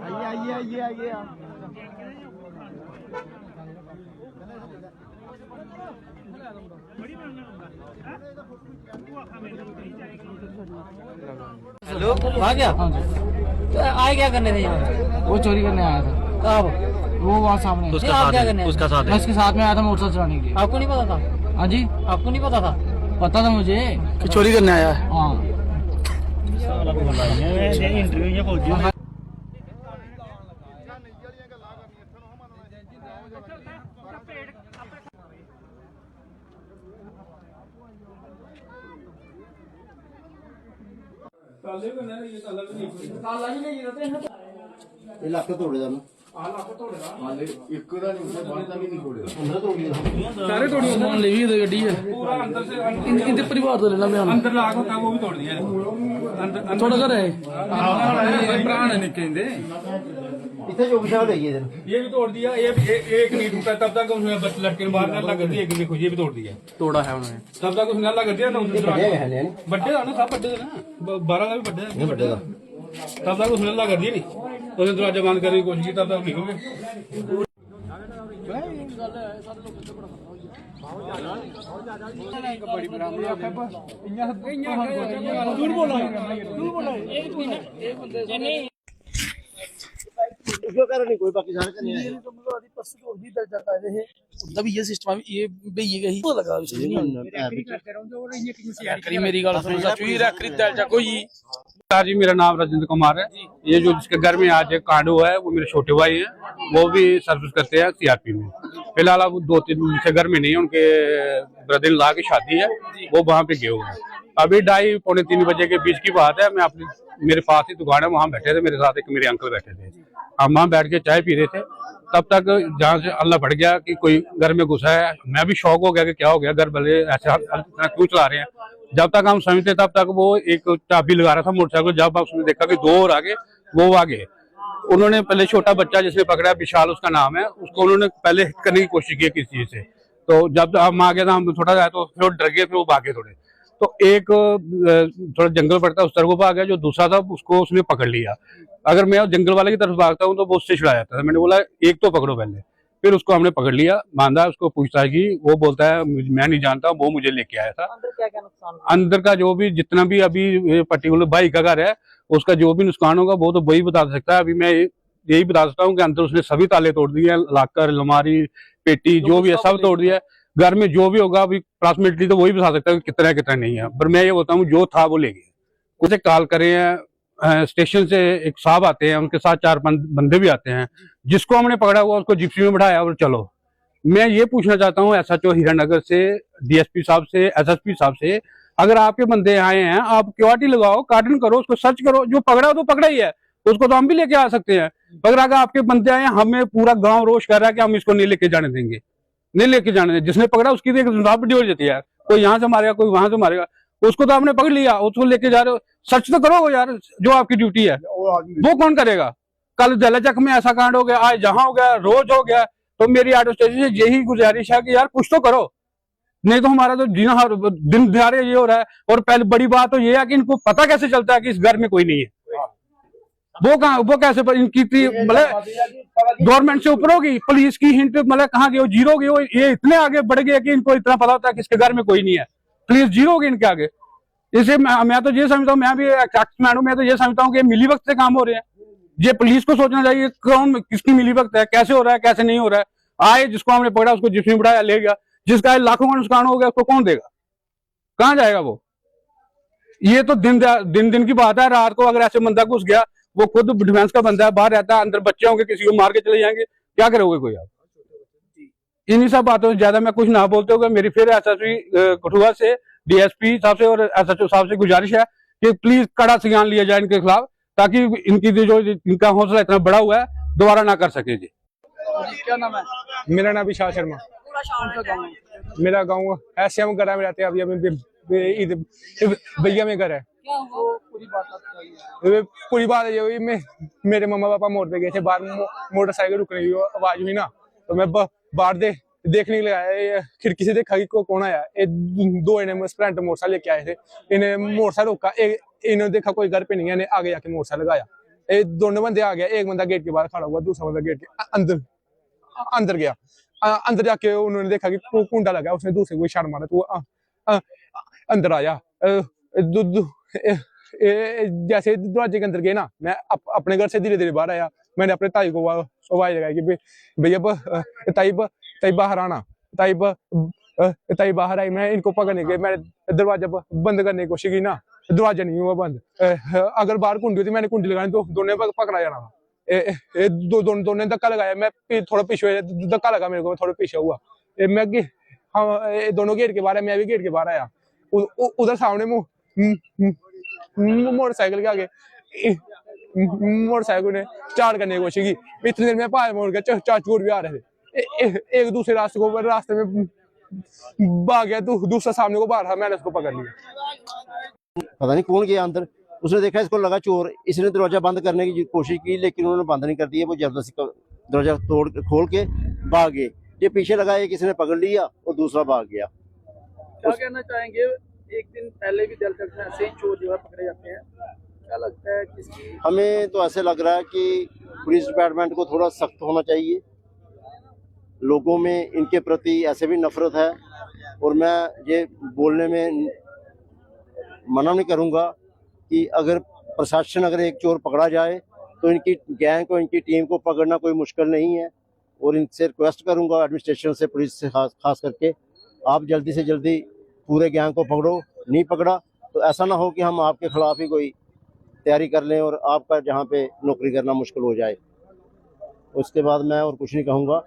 आइए। हेलो, आ गया? हाँ जी। तो आए क्या करने थे यहाँ? वो चोरी करने आया था। कब? वो वहाँ सामने। उसका साथ है? उसका साथ मैं उसके साथ में आया था मोटरसाइकिल चलाने के लिए। आपको नहीं पता था? हाँ जी। आपको नहीं पता था? पता था मुझे कि चोरी करने आया है। हाँ। ਲੱਕ ਤੋੜੇ ਦਾ ਨਾ सारे तोड़ी सामान ले भी गड्डी है पूरा अंदर से इनके परिवार तो लेना मैं अंदर लाख होता वो भी तोड़ दिया अंदर थोड़ा घर है प्राण निकले इतने जो विशाल है ये भी तोड़ दिया ये एक नहीं टूटा तब तक उसने बस लटके बाहर नाला कर दिया एक देखो ये भी तोड़ दिया तोड़ा है उन्होंने तब तक उसने नाला कर दिया ना बड्डे था ना सब बड्डे थे ना 12 का भी बड्डे था तब तक उसने नाला कर दिया नहीं उसने दरवाजा बंद करने की कोशिश की तब तक निकल गए नहीं कोई बाकी सारे करने आए तब ये सिस्टम ये भैया ही लगा मेरी गल सुन कोई जी मेरा नाम राजेंद्र कुमार है। ये जो जिसके घर में आज एक कांड हुआ है वो मेरे छोटे भाई हैं, वो भी सर्विस करते हैं सीआरपी में। फिलहाल अब 2-3 दिन से घर में नहीं है, उनके ब्रदर इन लॉ की शादी है, वो वहाँ पे गए हुए हैं। अभी 2:30-3 बजे के बीच की बात है, मैं अपनी मेरे पास ही दुकान है वहाँ बैठे थे, मेरे साथ एक मेरे अंकल बैठे थे, हम वहाँ बैठ के चाय पी रहे थे। तब तक जहाँ से अल्लाह बढ़ गया कि कोई घर में घुसा है। मैं भी शौक हो गया कि क्या हो गया, घर भले ऐसा क्यों चला रहे हैं। जब तक हम समझते तब तक वो एक चाबी लगा रहा था मोटरसाइकिल। जब उसने देखा कि 2 और आगे वो आगे, उन्होंने पहले छोटा बच्चा जिसने पकड़ा, विशाल उसका नाम है, उसको उन्होंने पहले हिट करने की कोशिश की किसी चीज से। तो जब हम आ गए था, हम थोड़ा जाए तो फिर डर गए, फिर वो भागे थोड़े। तो एक थोड़ा जंगल पड़ता उस तरफ आ गया, जो दूसरा था उसको उसने पकड़ लिया। अगर मैं जंगल वाले की तरफ भागता हूँ तो वो उससे छुड़ा जाता था। मैंने बोला एक तो पकड़ो पहले, फिर उसको हमने पकड़ लिया, बांधा, उसको पूछताछ की। वो बोलता है मैं नहीं जानता, वो मुझे लेके आया था। अंदर क्या क्या नुकसान? अंदर का जो भी जितना भी अभी पर्टिकुलर भाई का घर है उसका जो भी नुकसान होगा वो तो वही बता सकता है। अभी मैं यही बता सकता हूँ कि अंदर उसने सभी ताले तोड़ दिए, लॉकर, अलमारी, पेटी जो भी है सब तोड़ दिया है। घर में जो भी होगा अभी अप्रॉक्सिमेटली तो वही बता सकता है कि कितना नहीं है, पर मैं ये बोलता हूँ जो था वो ले गए। उसे कॉल करे हैं, स्टेशन से एक साहब आते हैं, उनके साथ 4 बंदे भी आते हैं। जिसको हमने पकड़ा हुआ उसको जिप्सी में बैठाया और चलो। मैं ये पूछना चाहता हूँ एसएचओ हीरानगर से, डीएसपी साहब से, एसएसपी साहब से, अगर आपके बंदे आए हैं आप क्यूआरटी लगाओ, कार्डन करो, उसको सर्च करो। जो पकड़ा तो पकड़ा ही है, उसको तो हम भी लेके आ सकते हैं। अगर आपके बंदे आए, हमें पूरा गांव रोष कर रहा है कि हम इसको नहीं लेके जाने देंगे, नहीं लेके जाने देंगे। जिसने पकड़ा उसकी एक वीडियो हो जाती है, कोई यहाँ से मारेगा कोई वहां से मारेगा। उसको तो आपने पकड़ लिया, उसको लेके जा रहे हो, सर्च तो करो यार, जो आपकी ड्यूटी है वो कौन करेगा। कल दलाचक में ऐसा कांड हो गया, आज जहां हो गया, रोज हो गया। तो मेरी ऑटो स्टेशन से यही गुजारिश है कि यार कुछ तो करो, नहीं तो हमारा तो जीना दिन दिहाड़े ये हो रहा है। और पहले बड़ी बात तो ये है कि इनको पता कैसे चलता है कि इस घर में कोई नहीं है। वो कैसे इनकी मतलब गवर्नमेंट से ऊपर होगी, पुलिस की हिंट मतलब कहाँ गई, जीरो होगी। ये इतने आगे बढ़ गए कि इनको इतना पता होता है कि इसके घर में कोई नहीं है, पुलिस जीरो होगी इनके आगे। इसे मैं तो ये समझता हूँ, मैं भी एक्समैन हूँ, मैं तो ये समझता हूँ कि मिली वक्त से काम हो रहे हैं। ये पुलिस को सोचना चाहिए कौन किसकी मिली वक्त है, कैसे हो रहा है कैसे नहीं हो रहा है। आए जिसको हमने पकड़ा उसको जिसमें बढ़ाया ले गया, जिसका लाखों का नुकसान हो गया उसको कौन देगा, कहाँ जाएगा वो। ये तो दिन की बात है। रात को अगर ऐसे बंदा घुस गया, वो खुद डिफेंस का बंदा है, बाहर रहता है, अंदर बच्चे होंगे, किसी को मार के चले जाएंगे, क्या करोगे कोई आप। इन्हीं सब बातों से ज्यादा मैं कुछ ना बोलते हुए मेरी फिर एसएसपी कठुआ से, डीएसपी साहब से और एसएचओ साहब से गुजारिश है कि प्लीज कड़ा संज्ञान लिया जाए इनके खिलाफ, ताकि इनकी जो इनका हौसला इतना बड़ा हुआ है दोबारा ना कर सके। जी क्या नाम है? मेरा नाम विशाल शर्मा। मेरा गाँव ऐसे गरा में रहते हैं। अभी भैया में घर है। पूरी बात ये हुई, मेरे मम्मा पापा मोड़ पे गए थे, बाहर मोटरसाइकिल रुकने की आवाज हुई ना, तो मैं बाहर देखने के लिए आया। खिड़की से देखा कि कौन आया। 2 इन्हें स्प्लेंडर मोटरसाइकिल लेके आए थे। इन्हें मोटरसाइकिल रोका, इन्होंने देखा कोई घर पे नहीं है, इन्हें आगे जाके मोटरसाइकिल लगाया। ये दोनों बंदे आ गए, एक बंदा गेट के बाहर खड़ा हुआ, दूसरा बंदा गेट के अंदर अंदर गया। अंदर जाके उन्होंने देखा कि कुंडा लगा, उसने दूसरे को इशारा मारा तो वो अंदर आया। जैसे दरवाजे के अंदर गए ना, मैं अपने घर से धीरे धीरे बाहर आया। मैंने अपने ताई को आवाज लगाई कि भैया ताई बाहर आना। ताई बाहर आई, मैं इनको पकड़ने गया, मैंने दरवाजा बंद करने की कोशिश की ना, दरवाजा नहीं हुआ बंद। अगर बाहर कुंडी होती मैंने कुंडी लगानी तो दोनों पकड़ा जाना था। दोनों ने धक्का लगाया, मैं थोड़ा पीछे, धक्का लगा मेरे को, थोड़ा पीछे हुआ। मैं दोनों गेट के बाहर है, मैं भी गेट के बाहर आया। उधर सामने मोटरसाइकिल के आगे मोटरसाइकिल ने चार करने की कोशिश की। इतनी देर में पार मोड़ के चाचू भी आ रहे थे, एक दूसरे रास्ते में भाग गया, दूसरा सामने को बाहर था, मैंने उसको पकड़ लिया। पता नहीं कौन गया अंदर, उसने देखा इसको लगा चोर, इसने दरवाजा बंद करने की कोशिश की लेकिन उन्होंने बंद नहीं कर दिया। वो जबरदस्ती दरवाजा खोल के भाग गए। ये पीछे लगा, एक किसी ने पकड़ लिया और दूसरा भाग गया। क्या कहना चाहेंगे, एक दिन पहले भी दल तक ऐसे ही चोर जो है पकड़े जाते हैं, क्या लगता है किसकी? हमें तो ऐसे लग रहा है कि पुलिस डिपार्टमेंट को थोड़ा सख्त होना चाहिए। लोगों में इनके प्रति ऐसे भी नफरत है, और मैं ये बोलने में मना नहीं करूंगा कि अगर प्रशासन अगर एक चोर पकड़ा जाए तो इनकी गैंग को, इनकी टीम को पकड़ना कोई मुश्किल नहीं है। और इनसे रिक्वेस्ट करूंगा एडमिनिस्ट्रेशन से, पुलिस से खास करके, आप जल्दी से जल्दी पूरे गैंग को पकड़ो। नहीं पकड़ा तो ऐसा ना हो कि हम आपके खिलाफ ही कोई तैयारी कर लें और आपका जहाँ पे नौकरी करना मुश्किल हो जाए। उसके बाद मैं और कुछ नहीं कहूँगा।